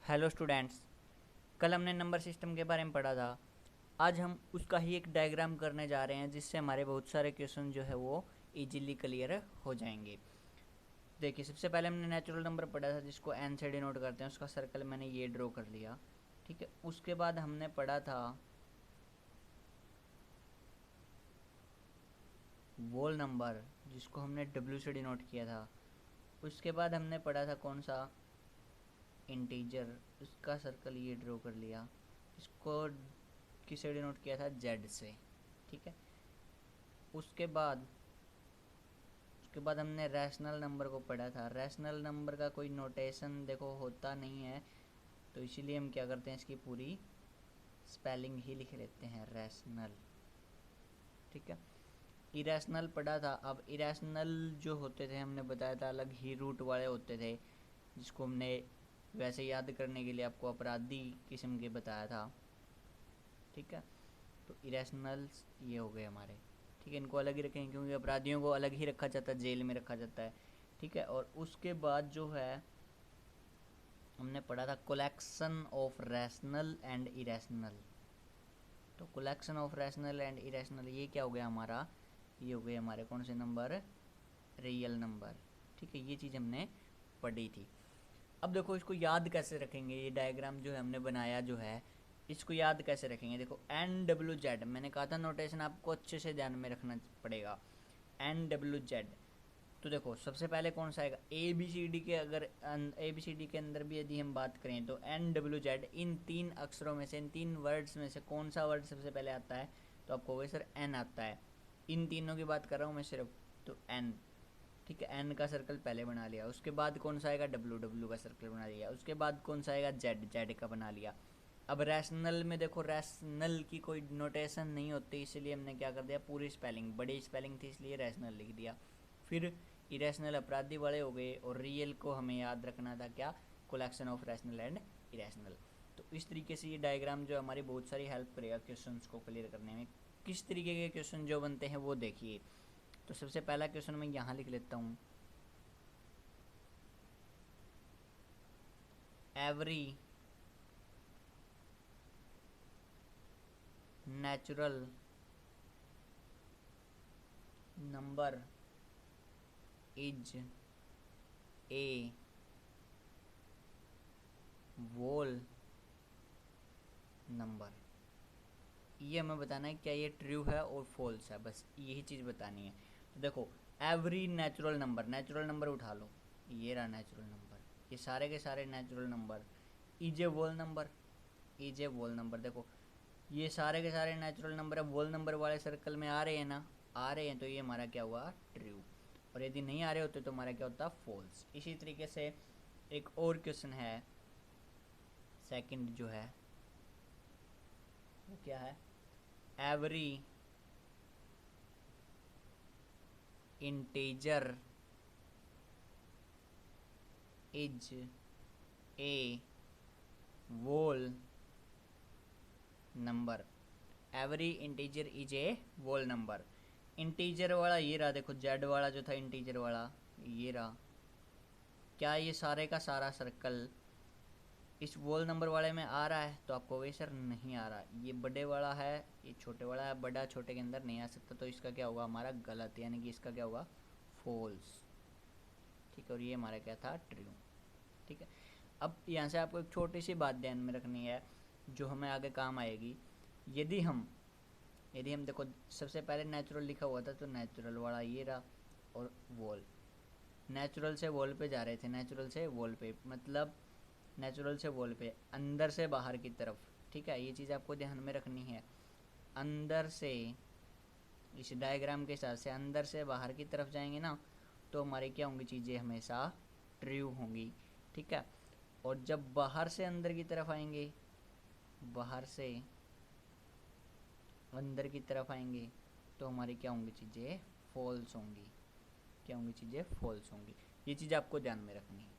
Hello students, कल हमने number system के बारे में पढ़ा था। आज हम उसका ही एक डायग्राम करने जा रहे हैं जिससे हमारे बहुत सारे क्वेश्चन जो है वो इजीली क्लियर हो जाएंगे। देखिए, सबसे पहले हमने नेचुरल नंबर पढ़ा था जिसको एन से डिनोट करते हैं, उसका सर्कल मैंने ये ड्रॉ कर लिया। ठीक है, उसके बाद हमने पढ़ा था वोल नंबर जिसको हमने डब्ल्यू से डिनोट किया था। उसके बाद हमने पढ़ा था कौन सा, इंटीजर, उसका सर्कल ये ड्रॉ कर लिया। इसको किसे डिनोट किया था, जेड से। ठीक है, उसके बाद हमने रैशनल नंबर को पढ़ा था। रैशनल नंबर का कोई नोटेशन देखो होता नहीं है, तो इसीलिए हम क्या करते हैं, इसकी पूरी स्पेलिंग ही लिख लेते हैं, रैशनल। ठीक है, इरेशनल पढ़ा था। अब इरेशनल जो होते थे हमने बताया था अलग ही रूट वाले होते थे, जिसको हमने वैसे याद करने के लिए आपको अपराधी किस्म के बताया था। ठीक है, तो इरेशनल्स ये हो गए हमारे। ठीक है, इनको अलग ही रखेंगे क्योंकि अपराधियों को अलग ही रखा जाता है, जेल में रखा जाता है। ठीक है, और उसके बाद जो है हमने पढ़ा था collection of rational and irrational. तो collection of rational and irrational ये क्या हो गया हमारा, ये हो गए हमारे कौन से नंबर, रियल नंबर। ठीक है, ये चीज़ हमने पढ़ी थी। अब देखो इसको याद कैसे रखेंगे, ये डायग्राम जो है हमने बनाया जो है, इसको याद कैसे रखेंगे। देखो एन डब्ल्यू जेड, मैंने कहा था नोटेशन आपको अच्छे से ध्यान में रखना पड़ेगा। एन डब्ल्यू जेड, तो देखो सबसे पहले कौन सा आएगा, ए बी सी डी के, अगर ए बी सी डी के अंदर भी यदि हम बात करें तो एन डब्ल्यू जेड, इन तीन अक्षरों में से, इन तीन वर्ड्स में से कौन सा वर्ड सबसे पहले आता है, तो आपको वही सर एन आता है। इन तीनों की बात कर रहा हूँ मैं सिर्फ, तो एन। ठीक है, एन का सर्कल पहले बना लिया। उसके बाद कौन सा आएगा, डब्ल्यू, डब्ल्यू का सर्कल बना लिया। उसके बाद कौन सा आएगा, जेड, जेड का बना लिया। अब रैशनल में देखो, रैशनल की कोई नोटेशन नहीं होती, इसलिए हमने क्या कर दिया, पूरी स्पेलिंग, बड़ी स्पेलिंग थी इसलिए रैशनल लिख दिया। फिर इरेशनल अपराधी वाले हो गए, और रियल को हमें याद रखना था क्या, collection of rational and irrational. तो इस तरीके से ये डायग्राम जो हमारी बहुत सारी हेल्प करेगा क्वेश्चंस को क्लियर करने में। किस तरीके के क्वेश्चन जो बनते हैं वो देखिए। तो सबसे पहला क्वेश्चन मैं यहाँ लिख लेता हूँ, every natural number is a whole number. ये हमें बताना है क्या ये ट्रू है और फॉल्स है, बस यही चीज़ बतानी है। तो देखो every natural number, natural number उठा लो, ये रहा नेचुरल नंबर, ये सारे के सारे natural number. Is a whole number, is a whole number, देखो ये सारे के सारे नेचुरल नंबर है, वोल नंबर वाले सर्कल में आ रहे हैं ना, आ रहे हैं, तो ये हमारा क्या हुआ, ट्रू। और यदि नहीं आ रहे होते तो हमारा क्या होता, फॉल्स। इसी तरीके से एक और क्वेश्चन है, सेकंड जो है वो क्या है, every integer is a whole number. Every integer is a whole number. Integer वाला ये रहा, देखो जेड वाला जो था इंटीजर वाला ये रहा। क्या ये सारे का सारा सर्कल इस वोल नंबर वाले में आ रहा है, तो आपको वही सर नहीं आ रहा। ये बड़े वाला है, ये छोटे वाला है, बड़ा छोटे के अंदर नहीं आ सकता, तो इसका क्या होगा हमारा गलत, यानी कि इसका क्या होगा, फॉल्स। ठीक है, और ये हमारा क्या था, ट्रू। ठीक है, अब यहाँ से आपको एक छोटी सी बात ध्यान में रखनी है जो हमें आगे काम आएगी। यदि हम देखो सबसे पहले नेचुरल लिखा हुआ था, तो नेचुरल वाला ये रहा, और वॉल, नेचुरल से वॉल पे जा रहे थे, नेचुरल से वॉल पे, मतलब नेचुरल से वॉल पे अंदर से बाहर की तरफ। ठीक है, ये चीज़ आपको ध्यान में रखनी है। अंदर से, इस डायग्राम के हिसाब से अंदर से बाहर की तरफ जाएंगे ना, तो हमारी क्या होंगी चीज़ें, हमेशा ट्रू होंगी। ठीक है, और जब बाहर से अंदर की तरफ आएंगे, बाहर से अंदर की तरफ आएंगे, तो हमारी क्या होंगी चीज़ें, फॉल्स होंगी। क्या होंगी चीज़ें, फॉल्स होंगी। ये चीज़ आपको ध्यान में रखनी है।